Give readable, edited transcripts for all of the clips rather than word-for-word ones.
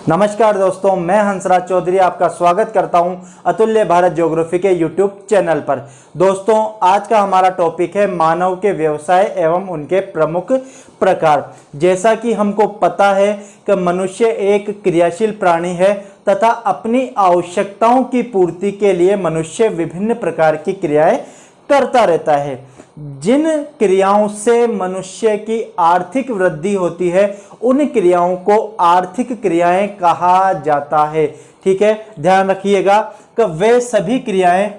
नमस्कार दोस्तों, मैं हंसराज चौधरी आपका स्वागत करता हूं अतुल्य भारत ज्योग्राफी के यूट्यूब चैनल पर। दोस्तों, आज का हमारा टॉपिक है मानव के व्यवसाय एवं उनके प्रमुख प्रकार। जैसा कि हमको पता है कि मनुष्य एक क्रियाशील प्राणी है तथा अपनी आवश्यकताओं की पूर्ति के लिए मनुष्य विभिन्न प्रकार की क्रियाएं करता रहता है। जिन क्रियाओं से मनुष्य की आर्थिक वृद्धि होती है उन क्रियाओं को आर्थिक क्रियाएं कहा जाता है। ठीक है, ध्यान रखिएगा कि वे सभी क्रियाएं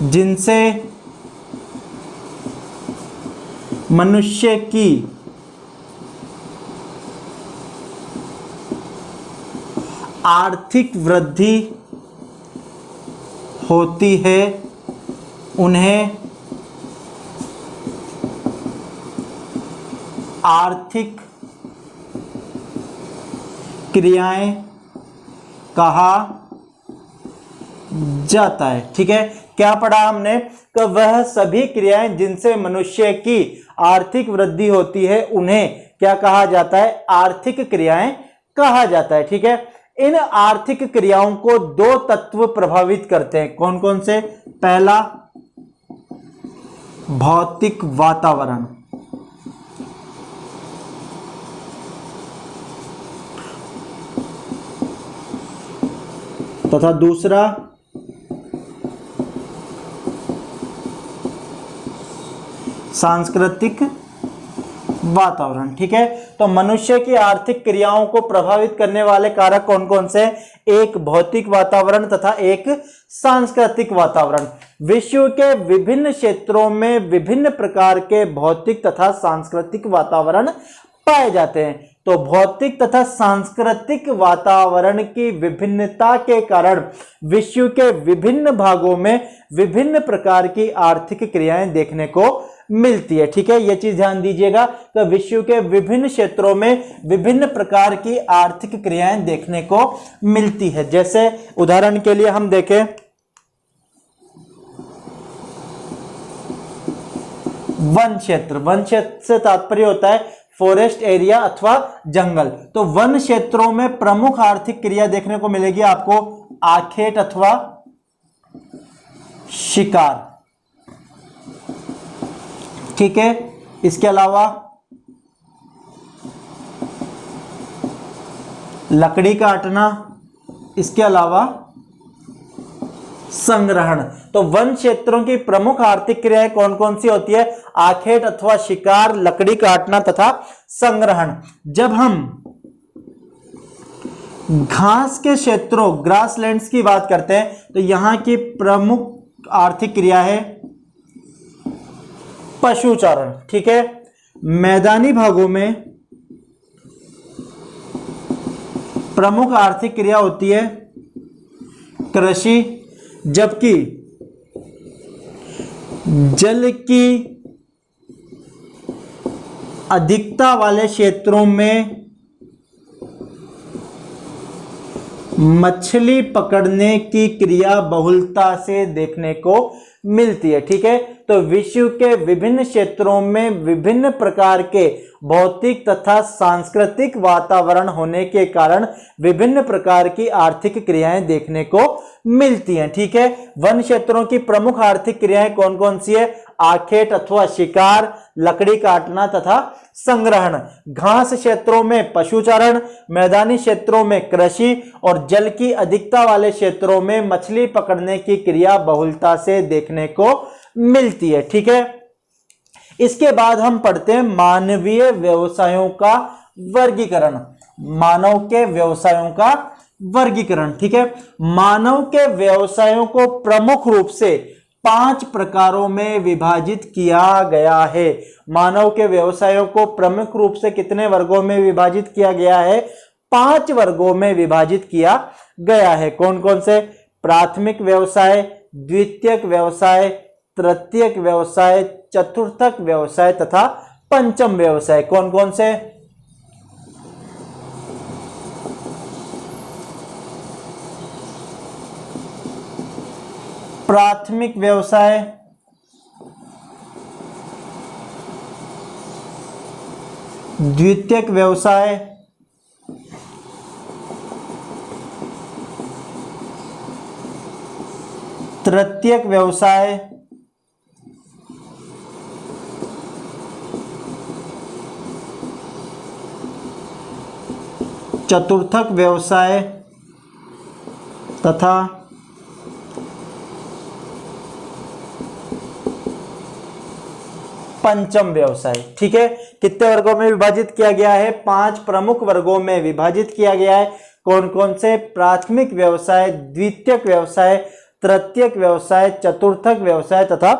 जिनसे मनुष्य की आर्थिक वृद्धि होती है उन्हें आर्थिक क्रियाएं कहा जाता है। ठीक है, क्या पढ़ा हमने कि वह सभी क्रियाएं जिनसे मनुष्य की आर्थिक वृद्धि होती है उन्हें क्या कहा जाता है? आर्थिक क्रियाएं कहा जाता है। ठीक है, इन आर्थिक क्रियाओं को दो तत्व प्रभावित करते हैं। कौन कौन से? पहला, भौतिक वातावरण, तथा दूसरा सांस्कृतिक वातावरण। ठीक है, तो मनुष्य की आर्थिक क्रियाओं को प्रभावित करने वाले कारक कौन कौन से? एक भौतिक वातावरण तथा एक सांस्कृतिक वातावरण। विश्व के विभिन्न क्षेत्रों में विभिन्न प्रकार के भौतिक तथा सांस्कृतिक वातावरण पाए जाते हैं। तो भौतिक तथा सांस्कृतिक वातावरण की विभिन्नता के कारण विश्व के विभिन्न भागों में विभिन्न प्रकार की आर्थिक क्रियाएं देखने को मिलती है। ठीक है, यह चीज ध्यान दीजिएगा कि विश्व के विभिन्न क्षेत्रों में विभिन्न प्रकार की आर्थिक क्रियाएं देखने को मिलती है। जैसे उदाहरण के लिए हम देखें, वन क्षेत्र। वन क्षेत्र से तात्पर्य होता है फॉरेस्ट एरिया अथवा जंगल। तो वन क्षेत्रों में प्रमुख आर्थिक क्रिया देखने को मिलेगी आपको आखेट अथवा शिकार। ठीक है, इसके अलावा लकड़ी काटना, इसके अलावा संग्रहण। तो वन क्षेत्रों की प्रमुख आर्थिक क्रियाएं कौन कौन सी होती है? आखेट अथवा शिकार, लकड़ी काटना तथा संग्रहण। जब हम घास के क्षेत्रों, ग्रासलैंड्स की बात करते हैं तो यहां की प्रमुख आर्थिक क्रिया है पशुचारण। ठीक है, मैदानी भागों में प्रमुख आर्थिक क्रिया होती है कृषि, जबकि जल की अधिकता वाले क्षेत्रों में मछली पकड़ने की क्रिया बहुलता से देखने को मिलती है। ठीक है, तो विश्व के विभिन्न क्षेत्रों में विभिन्न प्रकार के भौतिक तथा सांस्कृतिक वातावरण होने के कारण विभिन्न प्रकार की आर्थिक क्रियाएं देखने को मिलती हैं। ठीक है, वन क्षेत्रों की प्रमुख आर्थिक क्रियाएं कौन कौन सी है? आखेट अथवा शिकार, लकड़ी काटना तथा संग्रहण। घास क्षेत्रों में पशुचारण, मैदानी क्षेत्रों में कृषि और जल की अधिकता वाले क्षेत्रों में मछली पकड़ने की क्रिया बहुलता से देखने को मिलती है। ठीक है, इसके बाद हम पढ़ते हैं मानवीय व्यवसायों का वर्गीकरण। मानव के व्यवसायों का वर्गीकरण। ठीक है, मानव के व्यवसायों को प्रमुख रूप से 5 प्रकारों में विभाजित किया गया है। मानव के व्यवसायों को प्रमुख रूप से कितने वर्गों में विभाजित किया गया है? 5 वर्गों में विभाजित किया गया है। कौन कौन से? प्राथमिक व्यवसाय, द्वितीयक व्यवसाय, तृतीयक व्यवसाय, चतुर्थक व्यवसाय तथा पंचम व्यवसाय। कौन कौन से? प्राथमिक व्यवसाय, द्वितीयक व्यवसाय, तृतीयक व्यवसाय, चतुर्थक व्यवसाय तथा पंचम व्यवसाय। ठीक है, कितने वर्गों में विभाजित किया गया है? 5 प्रमुख वर्गों में विभाजित किया गया है। कौन कौन से? प्राथमिक व्यवसाय, द्वितीयक व्यवसाय, तृतीयक व्यवसाय, चतुर्थक व्यवसाय तथा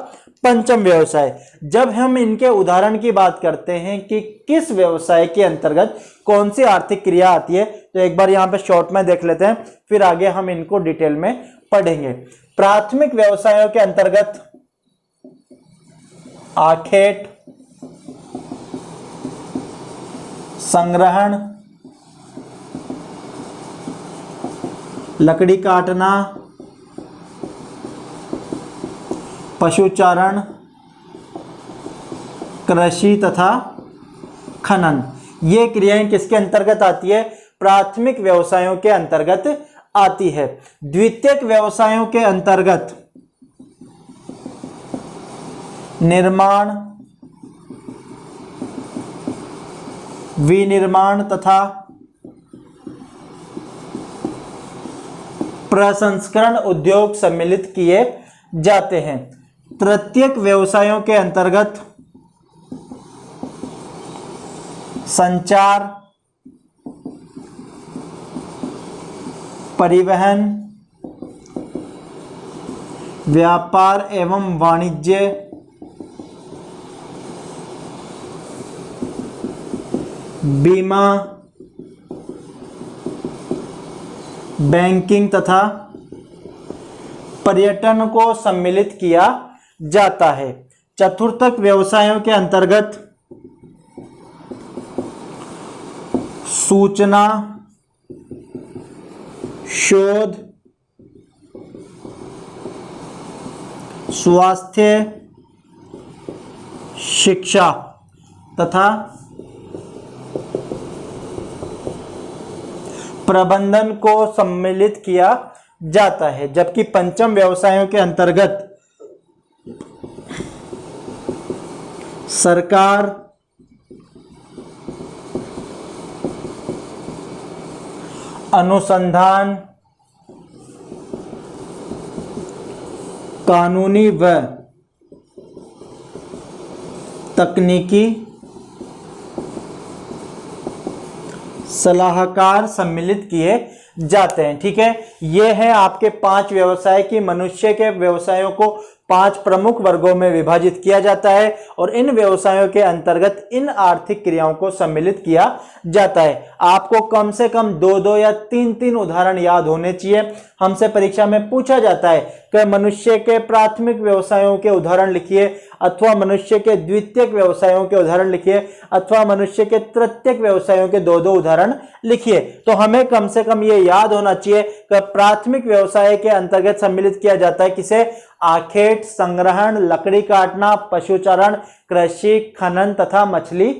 पंचम व्यवसाय। जब हम इनके उदाहरण की बात करते हैं कि किस व्यवसाय के अंतर्गत कौन सी आर्थिक क्रिया आती है, तो एक बार यहाँ पे शॉर्ट में देख लेते हैं, फिर आगे हम इनको डिटेल में पढ़ेंगे। प्राथमिक व्यवसायों के अंतर्गत आखेट, संग्रहण, लकड़ी काटना, पशुचारण, कृषि तथा खनन, ये क्रियाएं किसके अंतर्गत आती है? प्राथमिक व्यवसायों के अंतर्गत आती है। द्वितीयक व्यवसायों के अंतर्गत निर्माण, विनिर्माण तथा प्रसंस्करण उद्योग सम्मिलित किए जाते हैं। तृतीयक व्यवसायों के अंतर्गत संचार, परिवहन, व्यापार एवं वाणिज्य, बीमा, बैंकिंग तथा पर्यटन को सम्मिलित किया जाता है। चतुर्थक व्यवसायों के अंतर्गत सूचना, शोध, स्वास्थ्य, शिक्षा तथा प्रबंधन को सम्मिलित किया जाता है। जबकि पंचम व्यवसायों के अंतर्गत सरकार, अनुसंधान, कानूनी व तकनीकी सलाहकार सम्मिलित किए जाते हैं। ठीक है, ये है आपके 5 व्यवसाय की मनुष्य के व्यवसायों को 5 प्रमुख वर्गों में विभाजित किया जाता है और इन व्यवसायों के अंतर्गत इन आर्थिक क्रियाओं को सम्मिलित किया जाता है। आपको कम से कम 2-2 या 3-3 उदाहरण याद होने चाहिए। हमसे परीक्षा में पूछा जाता है कि मनुष्य के प्राथमिक व्यवसायों के उदाहरण लिखिए, अथवा मनुष्य के द्वितीयक व्यवसायों के उदाहरण लिखिए, अथवा मनुष्य के तृतीयक व्यवसायों के 2-2 उदाहरण लिखिए। तो हमें कम से कम ये याद होना चाहिए कि प्राथमिक व्यवसाय के अंतर्गत सम्मिलित किया जाता है किसे? आखेट, संग्रहण, लकड़ी काटना, पशुचारण, कृषि, खनन तथा मछली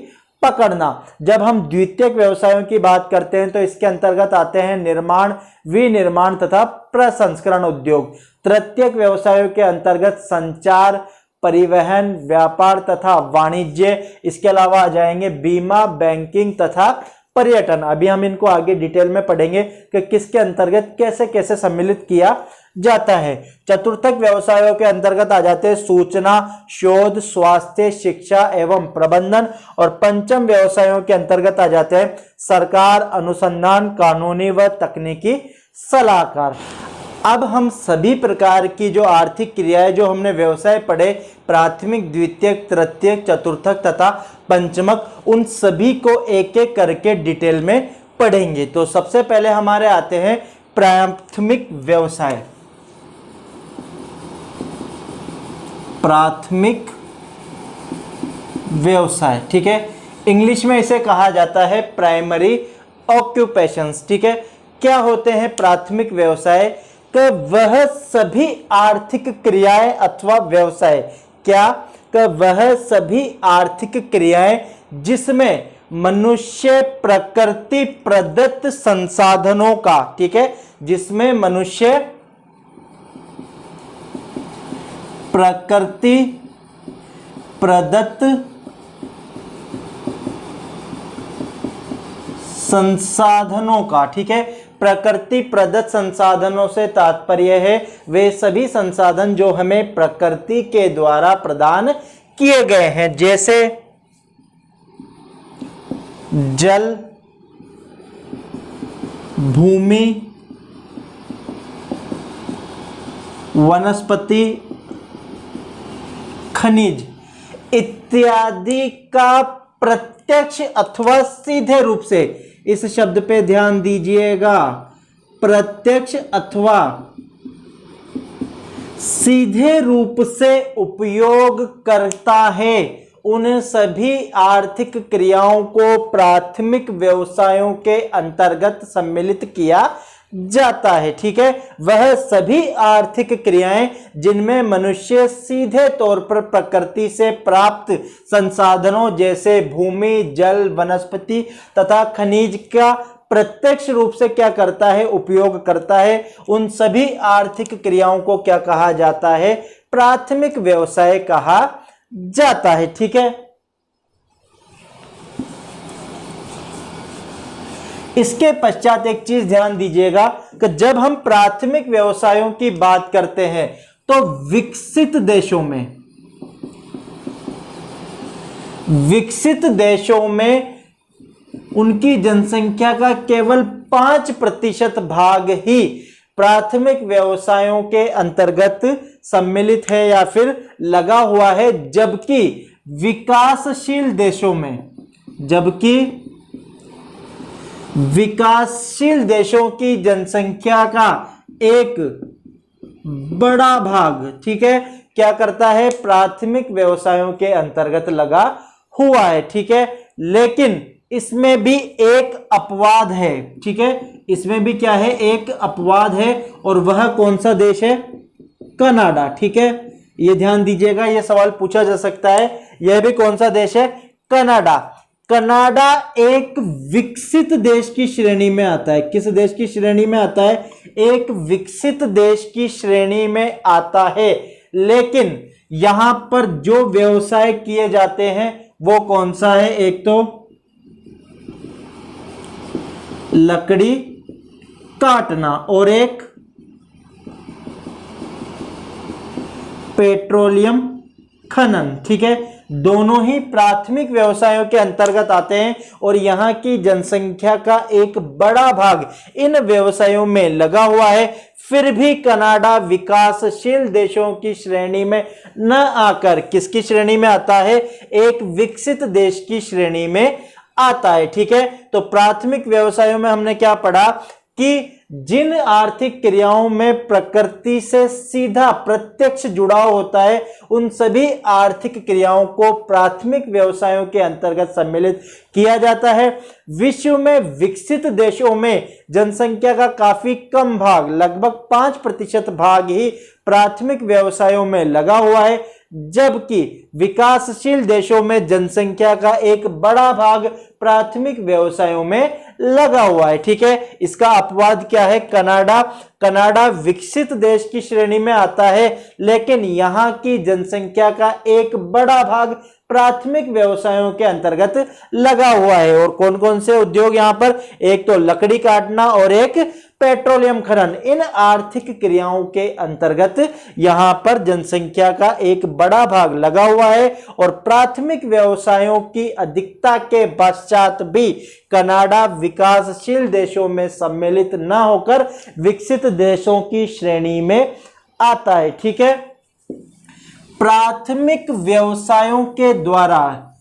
पकड़ना। जब हम द्वितीयक व्यवसायों की बात करते हैं तो इसके अंतर्गत आते हैं निर्माण, विनिर्माण तथा प्रसंस्करण उद्योग। तृतीयक व्यवसायों के अंतर्गत संचार, परिवहन, व्यापार तथा वाणिज्य। इसके अलावा आ जाएंगे बीमा, बैंकिंग तथा पर्यटन। अभी हम इनको आगे डिटेल में पढ़ेंगे कि किसके अंतर्गत कैसे कैसे सम्मिलित किया जाता है। चतुर्थक व्यवसायों के अंतर्गत आ जाते हैं सूचना, शोध, स्वास्थ्य, शिक्षा एवं प्रबंधन। और पंचम व्यवसायों के अंतर्गत आ जाते हैं सरकार, अनुसंधान, कानूनी व तकनीकी सलाहकार। अब हम सभी प्रकार की जो आर्थिक क्रियाएं जो हमने व्यवसाय पढ़े, प्राथमिक, द्वितीयक, तृतीयक, चतुर्थक तथा पंचमक, उन सभी को एक एक करके डिटेल में पढ़ेंगे। तो सबसे पहले हमारे आते हैं प्राथमिक व्यवसाय। प्राथमिक व्यवसाय, ठीक है, इंग्लिश में इसे कहा जाता है प्राइमरी ऑक्यूपेशंस। ठीक है, क्या होते हैं प्राथमिक व्यवसाय? कि वह सभी आर्थिक क्रियाएं अथवा व्यवसाय, क्या? कि वह सभी आर्थिक क्रियाएं जिसमें मनुष्य प्रकृति प्रदत्त संसाधनों का, ठीक है, जिसमें मनुष्य प्रकृति प्रदत्त संसाधनों का, ठीक है, प्रकृति प्रदत्त संसाधनों से तात्पर्य है वे सभी संसाधन जो हमें प्रकृति के द्वारा प्रदान किए गए हैं, जैसे जल, भूमि, वनस्पति, खनिज इत्यादि का प्रत्यक्ष अथवा सीधे रूप से, इस शब्द पे ध्यान दीजिएगा, प्रत्यक्ष अथवा सीधे रूप से उपयोग करता है, उन सभी आर्थिक क्रियाओं को प्राथमिक व्यवसायों के अंतर्गत सम्मिलित किया जाता है, ठीक है। वह सभी आर्थिक क्रियाएं जिनमें मनुष्य सीधे तौर पर प्रकृति से प्राप्त संसाधनों जैसे भूमि, जल, वनस्पति तथा खनिज का प्रत्यक्ष रूप से क्या करता है, उपयोग करता है, उन सभी आर्थिक क्रियाओं को क्या कहा जाता है, प्राथमिक व्यवसाय कहा जाता है, ठीक है। इसके पश्चात एक चीज ध्यान दीजिएगा कि जब हम प्राथमिक व्यवसायों की बात करते हैं तो विकसित देशों में उनकी जनसंख्या का केवल 5% भाग ही प्राथमिक व्यवसायों के अंतर्गत सम्मिलित है या फिर लगा हुआ है, जबकि विकासशील देशों की जनसंख्या का एक बड़ा भाग, ठीक है, क्या करता है, प्राथमिक व्यवसायों के अंतर्गत लगा हुआ है, ठीक है। लेकिन इसमें भी एक अपवाद है, ठीक है, इसमें भी क्या है, एक अपवाद है, और वह कौन सा देश है, कनाडा, ठीक है। ये ध्यान दीजिएगा, यह सवाल पूछा जा सकता है, यह भी कौन सा देश है, कनाडा। कनाडा एक विकसित देश की श्रेणी में आता है। किस देश की श्रेणी में आता है, एक विकसित देश की श्रेणी में आता है, लेकिन यहां पर जो व्यवसाय किए जाते हैं वो कौन सा है, एक तो लकड़ी काटना और एक पेट्रोलियम खनन, ठीक है। दोनों ही प्राथमिक व्यवसायों के अंतर्गत आते हैं और यहां की जनसंख्या का एक बड़ा भाग इन व्यवसायों में लगा हुआ है। फिर भी कनाडा विकासशील देशों की श्रेणी में न आकर किसकी श्रेणी में आता है, एक विकसित देश की श्रेणी में आता है, ठीक है। तो प्राथमिक व्यवसायों में हमने क्या पढ़ा कि जिन आर्थिक क्रियाओं में प्रकृति से सीधा प्रत्यक्ष जुड़ाव होता है उन सभी आर्थिक क्रियाओं को प्राथमिक व्यवसायों के अंतर्गत सम्मिलित किया जाता है। विश्व में विकसित देशों में जनसंख्या का काफी कम भाग, लगभग 5% भाग ही प्राथमिक व्यवसायों में लगा हुआ है, जबकि विकासशील देशों में जनसंख्या का एक बड़ा भाग प्राथमिक व्यवसायों में लगा हुआ है, ठीक है। इसका अपवाद क्या है, कनाडा विकसित देश की श्रेणी में आता है, लेकिन यहां की जनसंख्या का एक बड़ा भाग प्राथमिक व्यवसायों के अंतर्गत लगा हुआ है। और कौन कौन से उद्योग यहां पर, एक तो लकड़ी काटना और एक पेट्रोलियम खनन। इन आर्थिक क्रियाओं के अंतर्गत यहां पर जनसंख्या का एक बड़ा भाग लगा हुआ है और प्राथमिक व्यवसायों की अधिकता के पश्चात भी कनाडा विकासशील देशों में सम्मिलित न होकर विकसित देशों की श्रेणी में आता है, ठीक है। प्राथमिक व्यवसायों के द्वारा,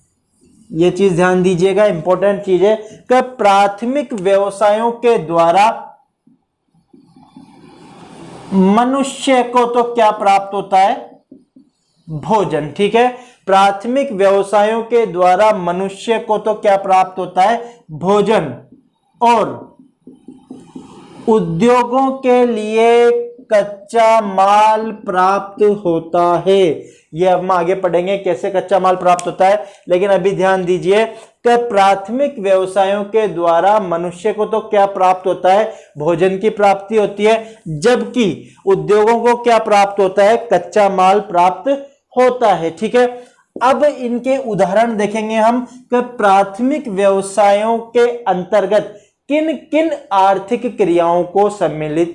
यह चीज ध्यान दीजिएगा, इंपॉर्टेंट चीज है कि प्राथमिक व्यवसायों के द्वारा मनुष्य को तो क्या प्राप्त होता है, भोजन, ठीक है। प्राथमिक व्यवसायों के द्वारा मनुष्य को तो क्या प्राप्त होता है, भोजन, और उद्योगों के लिए कच्चा माल प्राप्त होता है। यह हम आगे पढ़ेंगे कैसे कच्चा माल प्राप्त होता है, लेकिन अभी ध्यान दीजिए कि प्राथमिक व्यवसायों के द्वारा मनुष्य को तो क्या प्राप्त होता है, भोजन की प्राप्ति होती है, जबकि उद्योगों को क्या प्राप्त होता है, कच्चा माल प्राप्त होता है। ठीक है, अब इनके उदाहरण देखेंगे हम कि प्राथमिक व्यवसायों के अंतर्गत किन किन आर्थिक क्रियाओं को सम्मिलित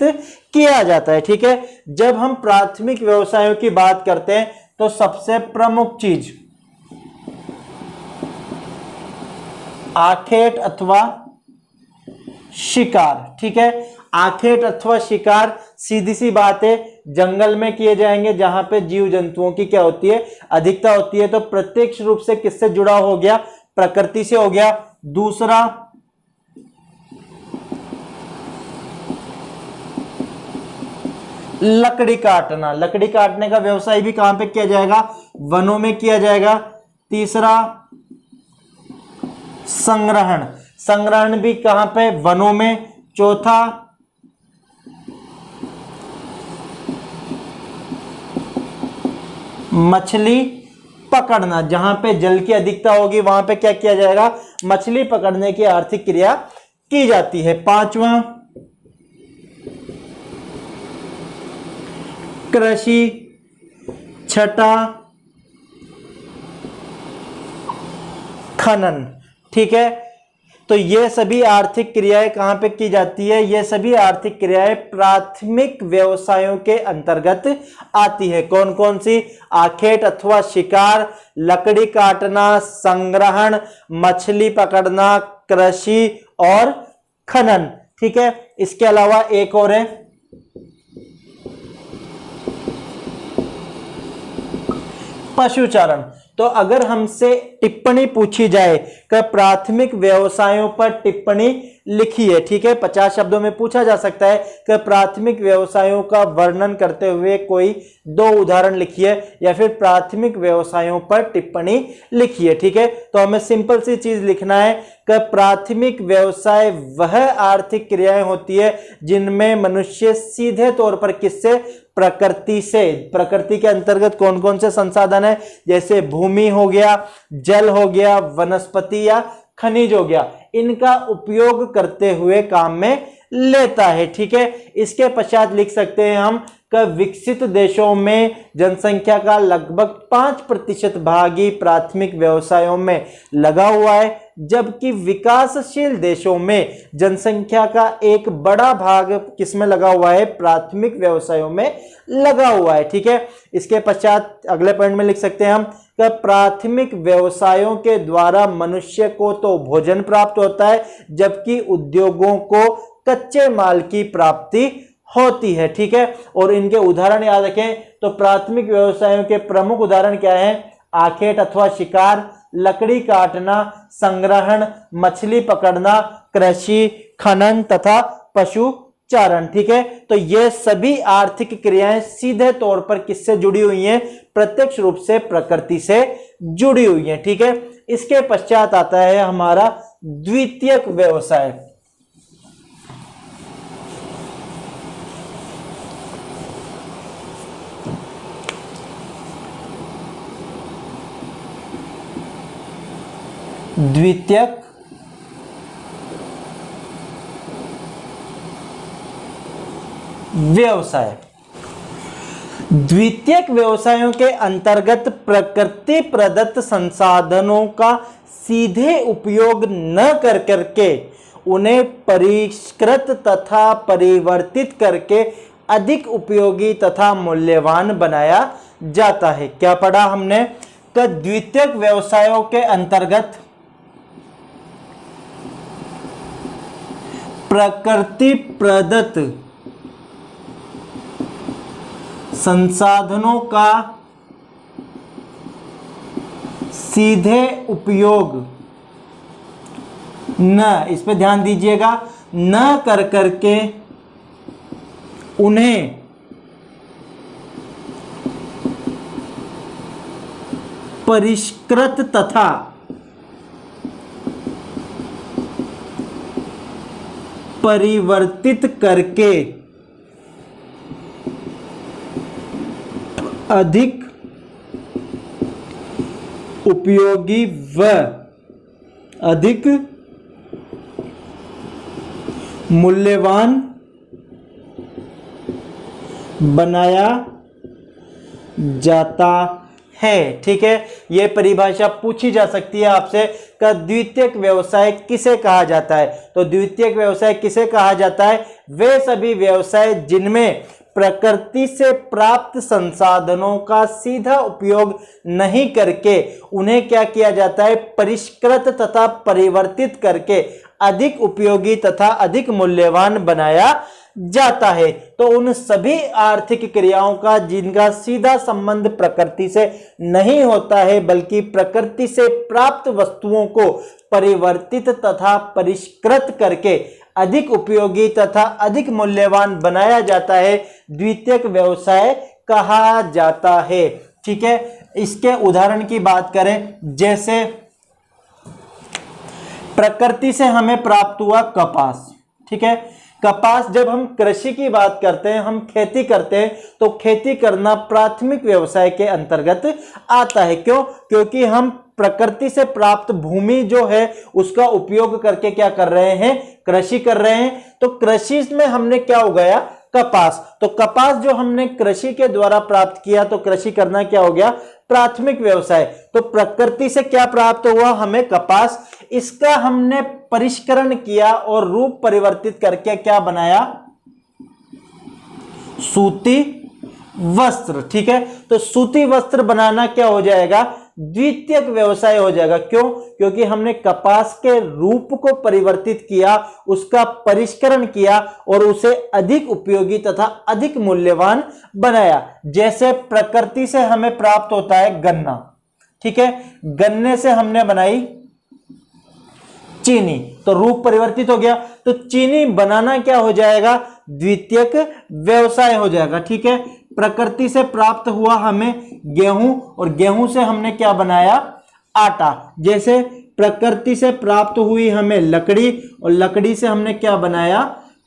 किया जाता है। ठीक है, जब हम प्राथमिक व्यवसायों की बात करते हैं तो सबसे प्रमुख चीज आखेट अथवा शिकार। ठीक है, आखेट अथवा शिकार सीधी सी बात है, जंगल में किए जाएंगे जहां पे जीव जंतुओं की क्या होती है, अधिकता होती है। तो प्रत्यक्ष रूप से किससे जुड़ा हो गया, प्रकृति से हो गया। दूसरा लकड़ी काटना, लकड़ी काटने का व्यवसाय भी कहां पे किया जाएगा, वनों में किया जाएगा। तीसरा संग्रहण, संग्रहण भी कहां पे, वनों में। चौथा मछली पकड़ना, जहां पे जल की अधिकता होगी वहां पे क्या किया जाएगा, मछली पकड़ने की आर्थिक क्रिया की जाती है। पांचवा कृषि। छठा खनन। ठीक है, तो ये सभी आर्थिक क्रियाएं कहां पे की जाती है, ये सभी आर्थिक क्रियाएं प्राथमिक व्यवसायों के अंतर्गत आती है। कौन कौन सी, आखेट अथवा शिकार, लकड़ी काटना, संग्रहण, मछली पकड़ना, कृषि और खनन। ठीक है, इसके अलावा एक और है पशुचारण। तो अगर हमसे टिप्पणी पूछी जाए कि प्राथमिक व्यवसायों पर टिप्पणी लिखिए, ठीक है, 50 शब्दों में पूछा जा सकता है कि प्राथमिक व्यवसायों का वर्णन करते हुए कोई 2 उदाहरण लिखिए या फिर प्राथमिक व्यवसायों पर टिप्पणी लिखिए। ठीक है, तो हमें सिंपल सी चीज लिखना है कि प्राथमिक व्यवसाय वह आर्थिक क्रियाएं होती है जिनमें मनुष्य सीधे तौर पर किससे, प्रकृति से। प्रकृति के अंतर्गत कौन कौन से संसाधन है, जैसे भूमि हो गया, जल हो गया, वनस्पति या खनिज हो गया, इनका उपयोग करते हुए काम में लेता है। ठीक है, इसके पश्चात लिख सकते हैं हम कि विकसित देशों में जनसंख्या का लगभग 5% भाग ही प्राथमिक व्यवसायों में लगा हुआ है, जबकि विकासशील देशों में जनसंख्या का एक बड़ा भाग किसमें लगा हुआ है, प्राथमिक व्यवसायों में लगा हुआ है। ठीक है, इसके पश्चात अगले पॉइंट में लिख सकते हैं हम कि प्राथमिक व्यवसायों के द्वारा मनुष्य को तो भोजन प्राप्त होता है, जबकि उद्योगों को कच्चे माल की प्राप्ति होती है। ठीक है, और इनके उदाहरण याद रखें तो प्राथमिक व्यवसायों के प्रमुख उदाहरण क्या हैं, आखेट अथवा शिकार, लकड़ी काटना, संग्रहण, मछली पकड़ना, कृषि, खनन तथा पशुचारण। ठीक है, तो ये सभी आर्थिक क्रियाएं सीधे तौर पर किससे जुड़ी हुई हैं, प्रत्यक्ष रूप से प्रकृति से जुड़ी हुई हैं। ठीक है, इसके पश्चात आता है हमारा द्वितीयक व्यवसाय। द्वितीयक व्यवसाय। द्वितीयक व्यवसायों के अंतर्गत प्रकृति प्रदत्त संसाधनों का सीधे उपयोग न कर करके उन्हें परिष्कृत तथा परिवर्तित करके अधिक उपयोगी तथा मूल्यवान बनाया जाता है। क्या पढ़ा हमने कि द्वितीयक व्यवसायों के अंतर्गत प्रकृति प्रदत्त संसाधनों का सीधे उपयोग न, इस पे ध्यान दीजिएगा, न कर करके उन्हें परिष्कृत तथा परिवर्तित करके अधिक उपयोगी व अधिक मूल्यवान बनाया जाता है। ठीक है, यह परिभाषा पूछी जा सकती है आपसे कि द्वितीयक व्यवसाय किसे कहा जाता है। तो द्वितीयक व्यवसाय किसे कहा जाता है? वे सभी व्यवसाय जिनमें प्रकृति से प्राप्त संसाधनों का सीधा उपयोग नहीं करके उन्हें क्या किया जाता है? परिष्कृत तथा परिवर्तित करके अधिक उपयोगी तथा अधिक मूल्यवान बनाया जाता है। तो उन सभी आर्थिक क्रियाओं का जिनका सीधा संबंध प्रकृति से नहीं होता है बल्कि प्रकृति से प्राप्त वस्तुओं को परिवर्तित तथा परिष्कृत करके अधिक उपयोगी तथा अधिक मूल्यवान बनाया जाता है, द्वितीयक व्यवसाय कहा जाता है। ठीक है, इसके उदाहरण की बात करें, जैसे प्रकृति से हमें प्राप्त हुआ कपास। ठीक है, कपास, जब हम कृषि की बात करते हैं, हम खेती करते हैं, तो खेती करना प्राथमिक व्यवसाय के अंतर्गत आता है। क्यों? क्योंकि हम प्रकृति से प्राप्त भूमि जो है उसका उपयोग करके क्या कर रहे हैं? कृषि कर रहे हैं। तो कृषि में हमने क्या उगाया? कपास। तो कपास जो हमने कृषि के द्वारा प्राप्त किया, तो कृषि करना क्या हो गया? प्राथमिक व्यवसाय। तो प्रकृति से क्या प्राप्त हुआ? हमें कपास। इसका हमने परिष्करण किया और रूप परिवर्तित करके क्या बनाया? सूती वस्त्र। ठीक है, तो सूती वस्त्र बनाना क्या हो जाएगा? द्वितीयक व्यवसाय हो जाएगा। क्यों? क्योंकि हमने कपास के रूप को परिवर्तित किया, उसका परिष्करण किया और उसे अधिक उपयोगी तथा अधिक मूल्यवान बनाया। जैसे प्रकृति से हमें प्राप्त होता है गन्ना। ठीक है, गन्ने से हमने बनाई चीनी, तो रूप परिवर्तित हो गया। तो चीनी बनाना क्या हो जाएगा? द्वितीयक व्यवसाय हो जाएगा। ठीक है, प्रकृति से प्राप्त हुआ हमें गेहूं और गेहूं से हमने क्या बनाया? आटा। जैसे प्रकृति से प्राप्त हुई हमें लकड़ी और लकड़ी से हमने क्या बनाया?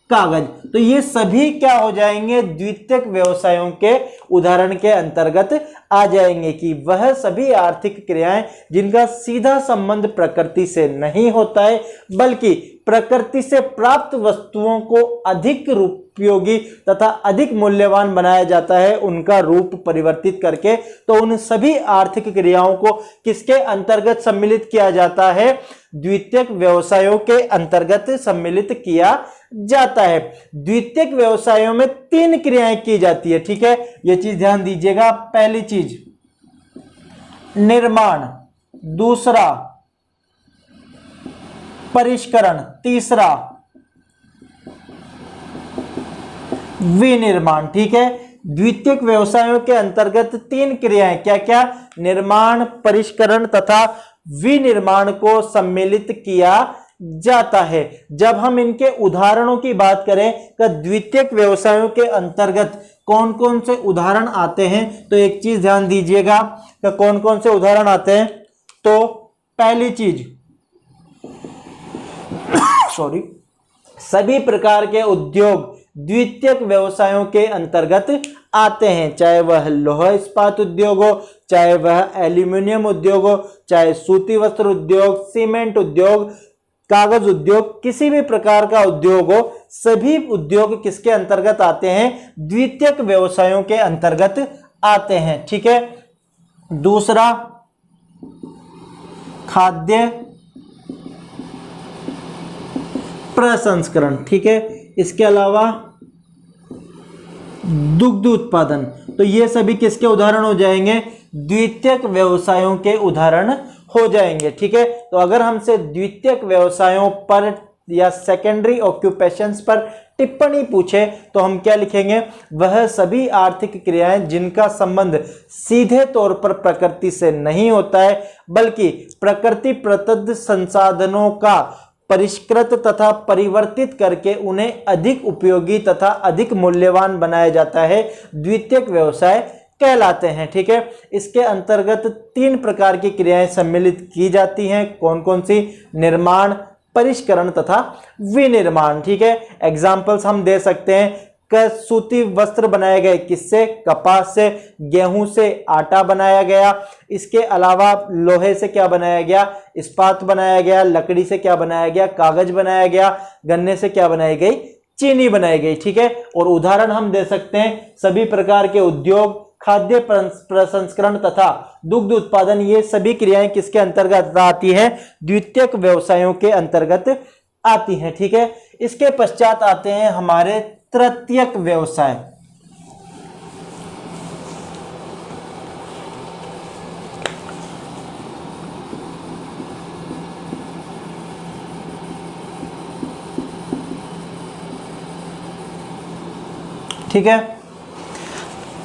कागज। तो ये सभी क्या हो जाएंगे? द्वितीयक व्यवसायों के उदाहरण के अंतर्गत आ जाएंगे कि वह सभी आर्थिक क्रियाएं जिनका सीधा संबंध प्रकृति से नहीं होता है बल्कि प्रकृति से प्राप्त वस्तुओं को अधिक उपयोगी तथा अधिक मूल्यवान बनाया जाता है, उनका रूप परिवर्तित करके। तो उन सभी आर्थिक क्रियाओं को किसके अंतर्गत सम्मिलित किया जाता है? द्वितीयक व्यवसायों के अंतर्गत सम्मिलित किया जाता है। द्वितीयक व्यवसायों में 3 क्रियाएं की जाती है। ठीक है, यह चीज ध्यान दीजिएगा। पहली चीज निर्माण, दूसरा परिष्करण, तीसरा विनिर्माण। ठीक है, द्वितीयक व्यवसायों के अंतर्गत 3 क्रियाएं क्या क्या? निर्माण, परिष्करण तथा विनिर्माण को सम्मिलित किया जाता है। जब हम इनके उदाहरणों की बात करें कि द्वितीयक व्यवसायों के अंतर्गत कौन कौन से उदाहरण आते हैं, तो एक चीज ध्यान दीजिएगा कि कौन कौन से उदाहरण आते हैं। तो पहली चीज सभी प्रकार के उद्योग द्वितीयक व्यवसायों के अंतर्गत आते हैं, चाहे वह लौह इस्पात उद्योग हो, चाहे वह एल्यूमिनियम उद्योग हो, चाहे सूती वस्त्र उद्योग, सीमेंट उद्योग, कागज उद्योग, किसी भी प्रकार का उद्योग हो, सभी उद्योग किसके अंतर्गत आते हैं? द्वितीयक व्यवसायों के अंतर्गत आते हैं। ठीक है, दूसरा खाद्य प्रसंस्करण। ठीक है, इसके अलावा दुग्ध उत्पादन। तो ये सभी किसके उदाहरण हो जाएंगे? द्वितीयक व्यवसायों के उदाहरण हो जाएंगे। ठीक है, तो अगर हमसे द्वितीयक व्यवसायों पर या सेकेंडरी ऑक्यूपेशंस पर टिप्पणी पूछे तो हम क्या लिखेंगे? वह सभी आर्थिक क्रियाएं जिनका संबंध सीधे तौर पर प्रकृति से नहीं होता है बल्कि प्रकृति प्रदत्त संसाधनों का परिष्कृत तथा परिवर्तित करके उन्हें अधिक उपयोगी तथा अधिक मूल्यवान बनाया जाता है, द्वितीयक व्यवसाय कहलाते हैं। ठीक है, इसके अंतर्गत 3 प्रकार की क्रियाएं सम्मिलित की जाती हैं। कौन कौन सी? निर्माण, परिष्करण तथा विनिर्माण। ठीक है, एग्जाम्पल्स हम दे सकते हैं। सूती वस्त्र बनाए गए, किससे? कपास से। गेहूं से आटा बनाया गया। इसके अलावा लोहे से क्या बनाया गया? इस्पात बनाया गया। लकड़ी से क्या बनाया गया? कागज बनाया गया। गन्ने से क्या बनाई गई? चीनी बनाई गई। ठीक है, और उदाहरण हम दे सकते हैं सभी प्रकार के उद्योग, खाद्य प्रसंस्करण तथा दुग्ध उत्पादन, ये सभी क्रियाएं किसके अंतर्गत आती है? द्वितीयक व्यवसायों के अंतर्गत आती हैं। ठीक है, इसके पश्चात आते हैं हमारे तृतीयक व्यवसाय। ठीक है,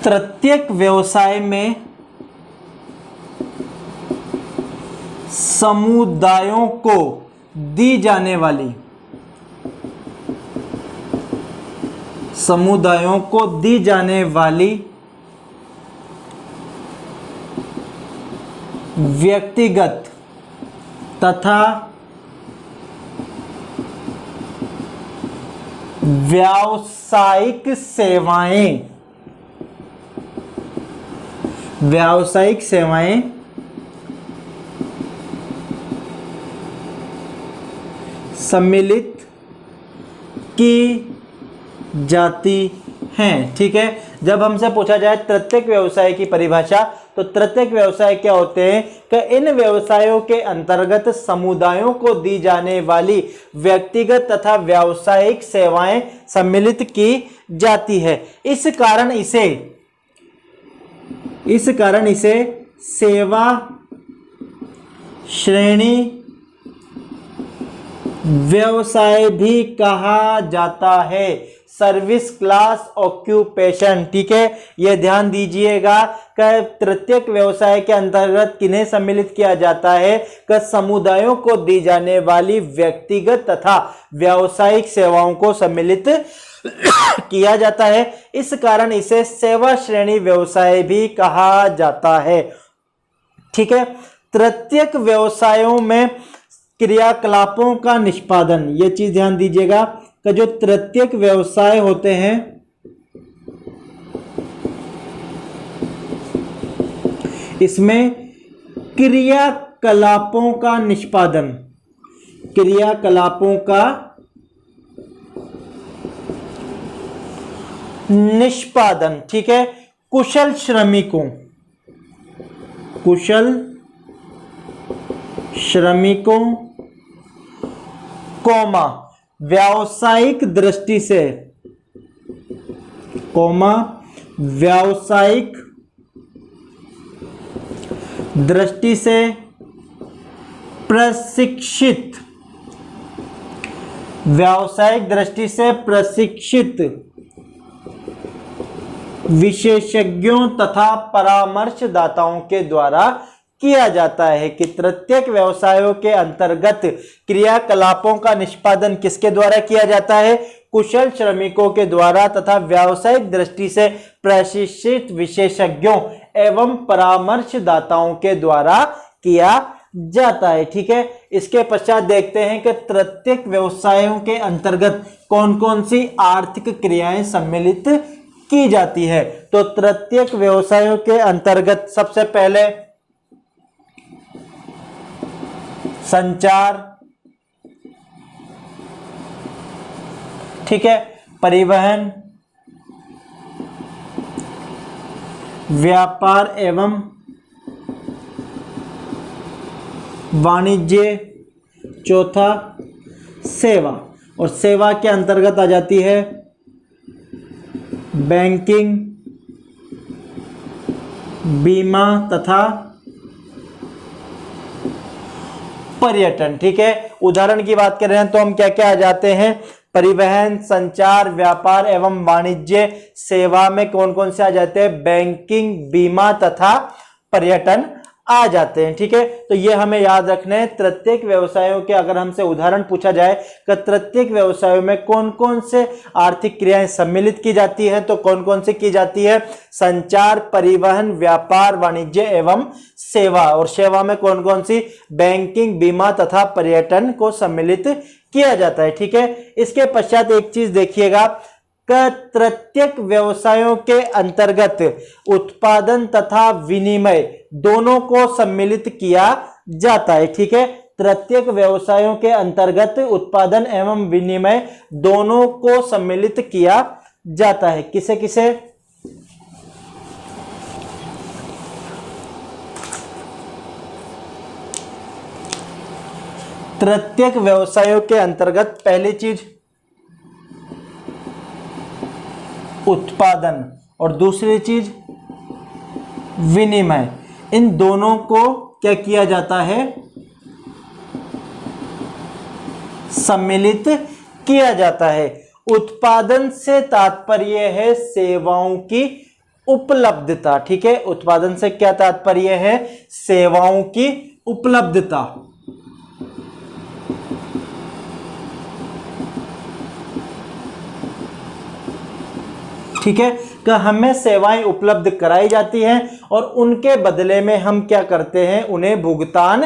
तृतीयक व्यवसाय में समुदायों को दी जाने वाली व्यक्तिगत तथा व्यावसायिक सेवाएं सम्मिलित की जाती हैं। ठीक है, जब हमसे पूछा जाए तृतीयक व्यवसाय की परिभाषा, तो तृतीयक व्यवसाय क्या होते हैं कि इन व्यवसायों के अंतर्गत समुदायों को दी जाने वाली व्यक्तिगत तथा व्यावसायिक सेवाएं सम्मिलित की जाती है। इस कारण इसे सेवा श्रेणी व्यवसाय भी कहा जाता है, सर्विस क्लास ऑक्यूपेशन। ठीक है, यह ध्यान दीजिएगा कि तृतीयक व्यवसाय के अंतर्गत किन्हें सम्मिलित किया जाता है? कि समुदायों को दी जाने वाली व्यक्तिगत तथा व्यावसायिक सेवाओं को सम्मिलित किया जाता है। इस कारण इसे सेवा श्रेणी व्यवसाय भी कहा जाता है। ठीक है, तृतीयक व्यवसायों में क्रियाकलापों का निष्पादन, ये चीज ध्यान दीजिएगा कि जो तृतीयक व्यवसाय होते हैं इसमें क्रियाकलापों का निष्पादन, ठीक है, कुशल श्रमिकों कौमा व्यावसायिक दृष्टि से प्रशिक्षित विशेषज्ञों तथा परामर्शदाताओं के द्वारा किया जाता है। कि तृतीयक व्यवसायों के अंतर्गत क्रियाकलापों का निष्पादन किसके द्वारा किया जाता है? कुशल श्रमिकों के द्वारा तथा व्यावसायिक दृष्टि से प्रशिक्षित विशेषज्ञों एवं परामर्शदाताओं के द्वारा किया जाता है। ठीक है, इसके पश्चात देखते हैं कि तृतीयक व्यवसायों के अंतर्गत कौन कौन सी आर्थिक क्रियाएं सम्मिलित की जाती है। तो तृतीयक व्यवसायों के अंतर्गत सबसे पहले संचार, ठीक है, परिवहन, व्यापार एवं वाणिज्य, चौथा सेवा, और सेवा के अंतर्गत आ जाती है बैंकिंग, बीमा तथा पर्यटन। ठीक है, उदाहरण की बात कर रहे हैं तो हम क्या क्या आ जाते हैं? परिवहन, संचार, व्यापार एवं वाणिज्य, सेवा में कौन कौन से आ जाते हैं? बैंकिंग, बीमा तथा पर्यटन आ जाते हैं। ठीक है, तो ये हमें याद रखना है। तृतीयक व्यवसायों के अगर हमसे उदाहरण पूछा जाए कि तृतीयक व्यवसायों में कौन कौन से आर्थिक क्रियाएं सम्मिलित की जाती है, तो कौन कौन से की जाती है? संचार, परिवहन, व्यापार, वाणिज्य एवं सेवा, और सेवा में कौन कौन सी? बैंकिंग, बीमा तथा पर्यटन को सम्मिलित किया जाता है। ठीक है, इसके पश्चात एक चीज देखिएगा प्रत्येक व्यवसायों के अंतर्गत उत्पादन तथा विनिमय दोनों को सम्मिलित किया जाता है। ठीक है, प्रत्येक व्यवसायों के अंतर्गत उत्पादन एवं विनिमय दोनों को सम्मिलित किया जाता है। किसे किसे? प्रत्येक व्यवसायों के अंतर्गत पहली चीज उत्पादन और दूसरी चीज विनिमय, इन दोनों को क्या किया जाता है? सम्मिलित किया जाता है। उत्पादन से तात्पर्य है सेवाओं की उपलब्धता। ठीक है, उत्पादन से क्या तात्पर्य है? सेवाओं की उपलब्धता। ठीक है, कि हमें सेवाएं उपलब्ध कराई जाती हैं और उनके बदले में हम क्या करते हैं? उन्हें भुगतान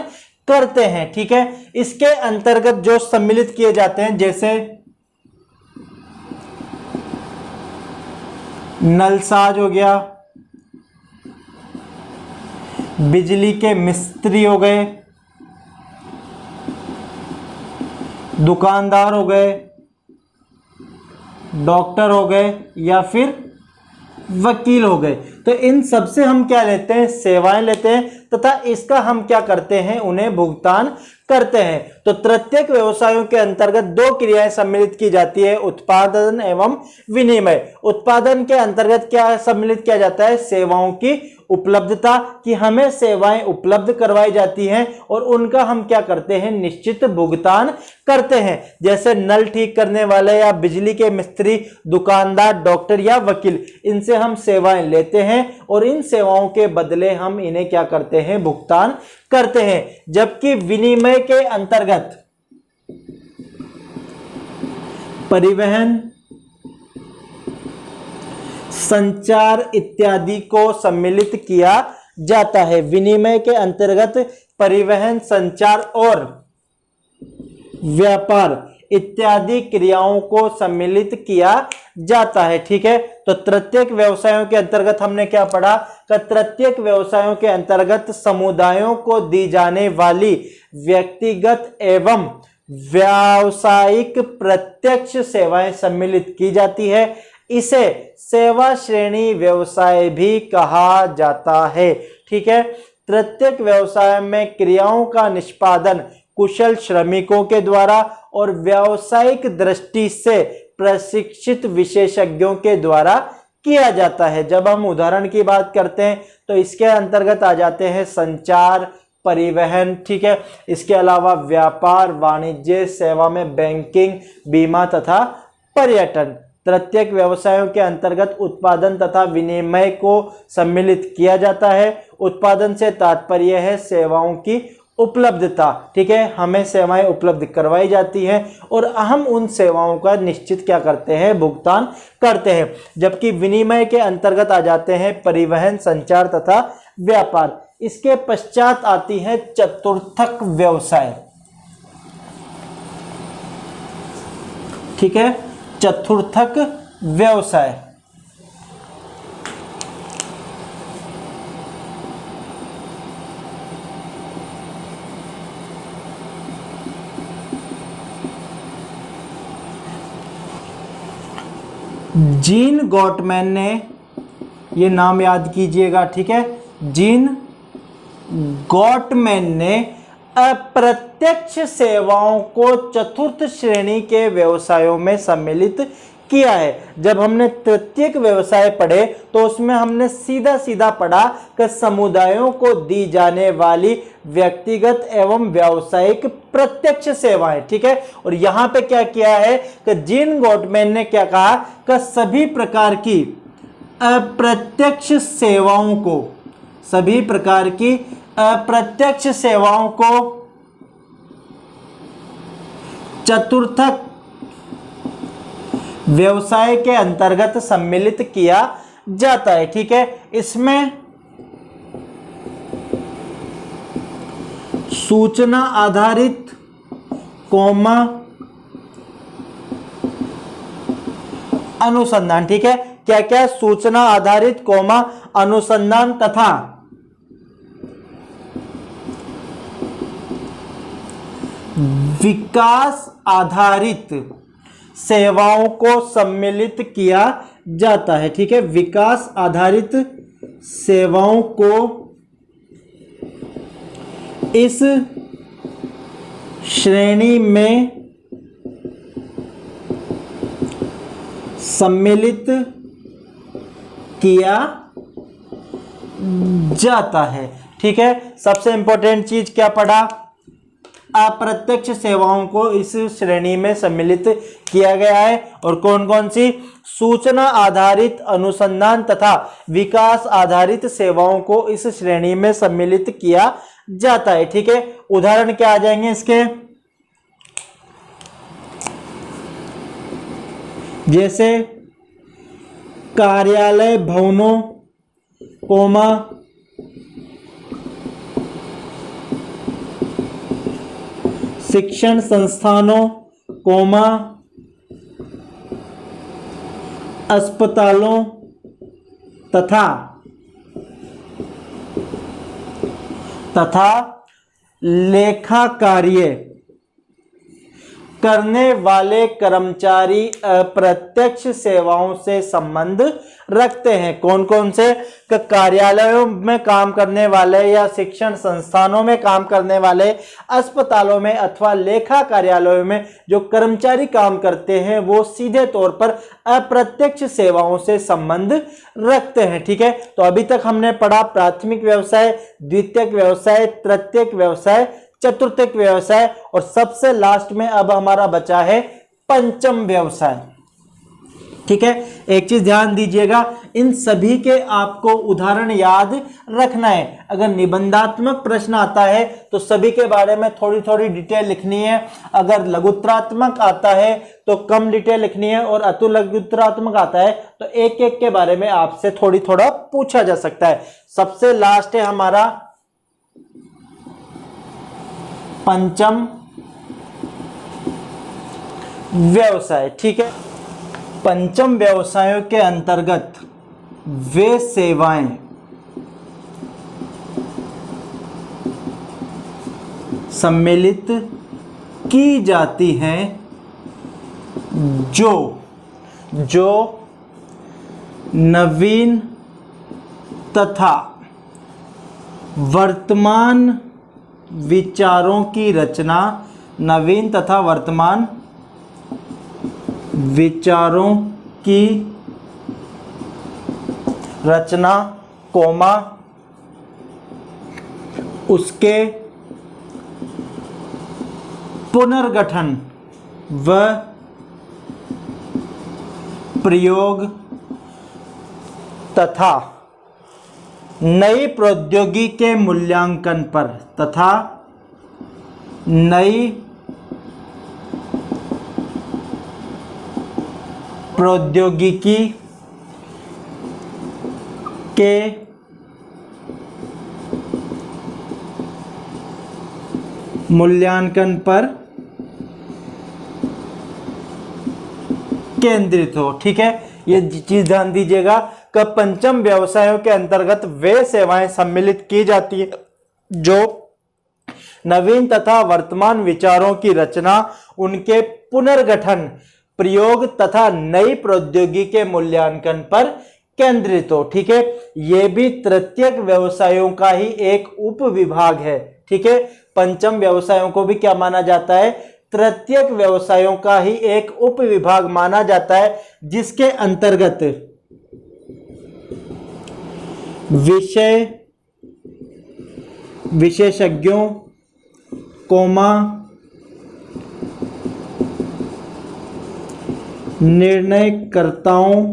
करते हैं। ठीक है, इसके अंतर्गत जो सम्मिलित किए जाते हैं, जैसे नलसाज हो गया, बिजली के मिस्त्री हो गए, दुकानदार हो गए, डॉक्टर हो गए या फिर वकील हो गए, तो इन सब से हम क्या लेते हैं? सेवाएं लेते हैं तथा इसका हम क्या करते हैं? उन्हें भुगतान करते हैं। तो प्रत्येक व्यवसायों के अंतर्गत दो क्रियाएं सम्मिलित की जाती है, उत्पादन एवं विनिमय। उत्पादन के अंतर्गत क्या सम्मिलित किया जाता है? सेवाओं की उपलब्धता, कि हमें सेवाएं उपलब्ध करवाई जाती हैं और उनका हम क्या करते हैं? निश्चित भुगतान करते हैं। जैसे नल ठीक करने वाले या बिजली के मिस्त्री, दुकानदार, डॉक्टर या वकील, इनसे हम सेवाएं लेते हैं और इन सेवाओं के बदले हम इन्हें क्या करते हैं? भुगतान करते हैं। जबकि विनिमय के अंतर्गत परिवहन, संचार इत्यादि को सम्मिलित किया जाता है। विनिमय के अंतर्गत परिवहन, संचार और व्यापार इत्यादि क्रियाओं को सम्मिलित किया जाता है। ठीक है, तो प्रत्येक व्यवसायों के अंतर्गत हमने क्या पढ़ा? कि प्रत्येक व्यवसायों के अंतर्गत समुदायों को दी जाने वाली व्यक्तिगत एवं व्यावसायिक प्रत्यक्ष सेवाएं सम्मिलित की जाती है। इसे सेवा श्रेणी व्यवसाय भी कहा जाता है। ठीक है, प्रत्येक व्यवसाय में क्रियाओं का निष्पादन कुशल श्रमिकों के द्वारा और व्यावसायिक दृष्टि से प्रशिक्षित विशेषज्ञों के द्वारा किया जाता है। जब हम उदाहरण की बात करते हैं तो इसके अंतर्गत आ जाते हैं संचार, परिवहन। ठीक है, इसके अलावा व्यापार, वाणिज्य, सेवा में बैंकिंग, बीमा तथा पर्यटन। प्रत्येक व्यवसायों के अंतर्गत उत्पादन तथा विनिमय को सम्मिलित किया जाता है। उत्पादन से तात्पर्य है सेवाओं की उपलब्धता। ठीक है, हमें सेवाएं उपलब्ध करवाई जाती हैं और हम उन सेवाओं का निश्चित क्या करते हैं? भुगतान करते हैं। जबकि विनिमय के अंतर्गत आ जाते हैं परिवहन, संचार तथा व्यापार। इसके पश्चात आती है चतुर्थक व्यवसाय। ठीक है, चतुर्थक व्यवसाय जीन गॉटमैन ने, ये नाम याद कीजिएगा। ठीक है, जीन गॉटमैन ने अप्रत्यक्ष सेवाओं को चतुर्थ श्रेणी के व्यवसायों में सम्मिलित किया है। जब हमने प्रत्येक व्यवसाय पढ़े तो उसमें हमने सीधा सीधा पढ़ा कि समुदायों को दी जाने वाली व्यक्तिगत एवं व्यावसायिक प्रत्यक्ष सेवाएं। ठीक है, और यहां पे क्या किया है कि जीन गॉटमैन ने क्या कहा कि सभी प्रकार की अप्रत्यक्ष सेवाओं को, सभी प्रकार की अप्रत्यक्ष सेवाओं को चतुर्थक व्यवसाय के अंतर्गत सम्मिलित किया जाता है। ठीक है, इसमें सूचना आधारित, अनुसंधान। ठीक है, क्या क्या? सूचना आधारित कौमा अनुसंधान तथा विकास आधारित सेवाओं को सम्मिलित किया जाता है। ठीक है, विकास आधारित सेवाओं को इस श्रेणी में सम्मिलित किया जाता है। ठीक है, सबसे इंपॉर्टेंट चीज क्या पढ़ा? अप्रत्यक्ष सेवाओं को इस श्रेणी में सम्मिलित किया गया है। और कौन कौन सी? सूचना आधारित अनुसंधान तथा विकास आधारित सेवाओं को इस श्रेणी में सम्मिलित किया जाता है। ठीक है, उदाहरण क्या आ जाएंगे इसके? जैसे कार्यालय भवनों कोमा शिक्षण संस्थानों कोमा अस्पतालों तथा लेखा कार्य करने वाले कर्मचारी अप्रत्यक्ष सेवाओं से संबंध रखते हैं। कौन कौन से? कार्यालयों में काम करने वाले या शिक्षण संस्थानों में काम करने वाले, अस्पतालों में अथवा लेखा कार्यालयों में जो कर्मचारी काम करते हैं वो सीधे तौर पर अप्रत्यक्ष सेवाओं से संबंध रखते हैं। ठीक है, तो अभी तक हमने पढ़ा प्राथमिक व्यवसाय, द्वितीयक व्यवसाय, तृतीयक व्यवसाय, चतुर्थक व्यवसाय और सबसे लास्ट में अब हमारा बचा है पंचम व्यवसाय। ठीक है, एक चीज ध्यान दीजिएगा, इन सभी के आपको उदाहरण याद रखना है। अगर निबंधात्मक प्रश्न आता है तो सभी के बारे में थोड़ी थोड़ी डिटेल लिखनी है। अगर लघुत्रात्मक आता है तो कम डिटेल लिखनी है और अतु लघुत्रात्मक आता है तो एक एक के बारे में आपसे थोड़ा पूछा जा सकता है। सबसे लास्ट है हमारा पंचम व्यवसाय। ठीक है, पंचम व्यवसायों के अंतर्गत वे सेवाएं सम्मिलित की जाती हैं जो नवीन तथा वर्तमान विचारों की रचना, नवीन तथा वर्तमान विचारों की रचना कोमा उसके पुनर्गठन व प्रयोग तथा नई प्रौद्योगिकी के मूल्यांकन पर नई प्रौद्योगिकी के मूल्यांकन पर केंद्रित हो। ठीक है, ये चीज ध्यान दीजिएगा कि पंचम व्यवसायों के अंतर्गत वे सेवाएं सम्मिलित की जाती है जो नवीन तथा वर्तमान विचारों की रचना, उनके पुनर्गठन, प्रयोग तथा नई प्रौद्योगिकी के मूल्यांकन पर केंद्रित हो। ठीक है, यह भी तृतीयक व्यवसायों का ही एक उप विभाग है। ठीक है, पंचम व्यवसायों को भी क्या माना जाता है? तृतीयक व्यवसायों का ही एक उप विभाग माना जाता है, जिसके अंतर्गत विशेषज्ञों कोमा निर्णयकर्ताओं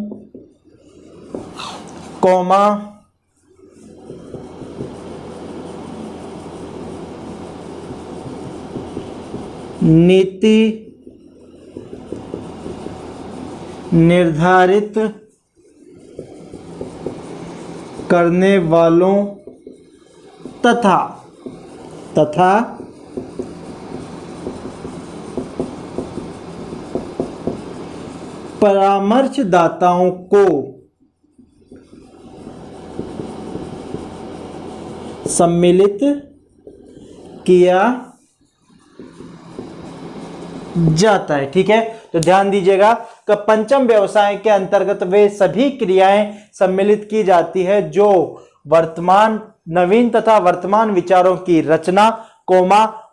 कोमा नीति निर्धारित करने वालों तथा परामर्शदाताओं को सम्मिलित किया जाता है। ठीक है, तो ध्यान दीजिएगा कि पंचम व्यवसाय के अंतर्गत वे सभी क्रियाएं सम्मिलित की जाती है जो वर्तमान नवीन तथा वर्तमान विचारों की रचना,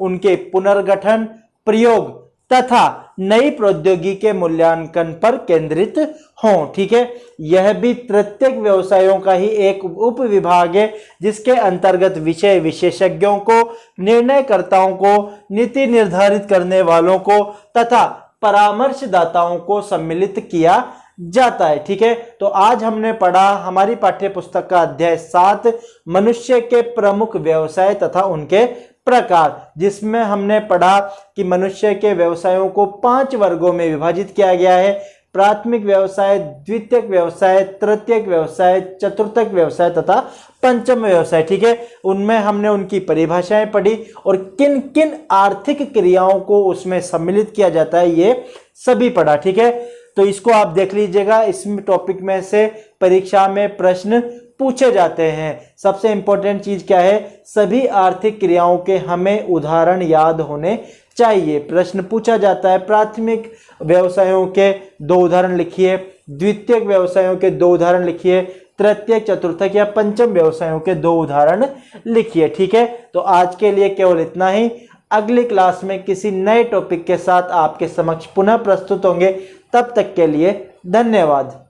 उनके पुनर्गठन, प्रयोग तथा नई प्रौद्योगिकी के मूल्यांकन पर केंद्रित हों। ठीक है, यह भी प्रत्येक व्यवसायों का ही एक उप विभाग है जिसके अंतर्गत विषय विशेषज्ञों को, निर्णयकर्ताओं को, नीति निर्धारित करने वालों को तथा परामर्शदाताओं को सम्मिलित किया जाता है। ठीक है, तो आज हमने पढ़ा हमारी पाठ्य पुस्तक का अध्याय 7 मनुष्य के प्रमुख व्यवसाय तथा उनके प्रकार, जिसमें हमने पढ़ा कि मनुष्य के व्यवसायों को 5 वर्गों में विभाजित किया गया है। प्राथमिक व्यवसाय, द्वितीयक व्यवसाय, तृतीयक व्यवसाय, चतुर्थक व्यवसाय तथा पंचम व्यवसाय। ठीक है, उनमें हमने उनकी परिभाषाएं पढ़ी और किन किन आर्थिक क्रियाओं को उसमें सम्मिलित किया जाता है ये सभी पढ़ा। ठीक है, तो इसको आप देख लीजिएगा, इसमें टॉपिक में से परीक्षा में प्रश्न पूछे जाते हैं। सबसे इंपॉर्टेंट चीज क्या है, सभी आर्थिक क्रियाओं के हमें उदाहरण याद होने चाहिए। प्रश्न पूछा जाता है प्राथमिक व्यवसायों के 2 उदाहरण लिखिए, द्वितीयक व्यवसायों के 2 उदाहरण लिखिए, तृतीयक, चतुर्थक या पंचम व्यवसायों के 2 उदाहरण लिखिए। ठीक है, तो आज के लिए केवल इतना ही। अगली क्लास में किसी नए टॉपिक के साथ आपके समक्ष पुनः प्रस्तुत होंगे। तब तक के लिए धन्यवाद।